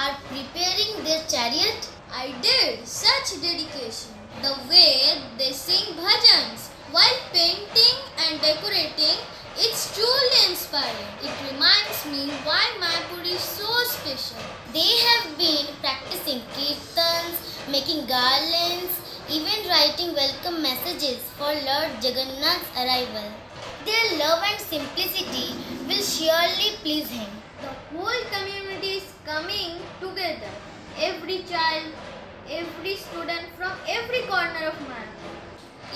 are preparing their chariot? I did. Such dedication. The way they sing bhajans while painting and decorating, it's truly inspiring. It reminds me why Mayapur is so special. They have been practicing kirtans, making garlands, even writing welcome messages for Lord Jagannath's arrival. Their love and simplicity will surely please him. The whole community is coming together. Every child, every student from every corner of Mayapur.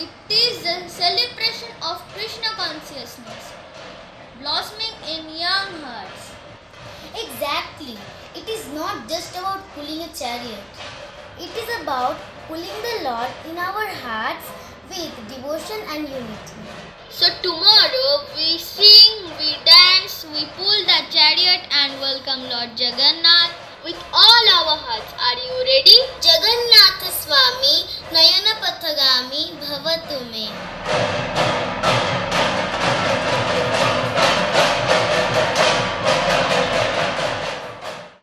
It is a celebration of Krishna consciousness, blossoming in young hearts. Exactly. It is not just about pulling a chariot. It is about pulling the Lord in our hearts with devotion and unity. So tomorrow we sing, we dance, we pull the chariot and welcome Lord Jagannath with all our hearts. Are you ready? Jagannath Swami Nayana Pathagami Bhavatu Me.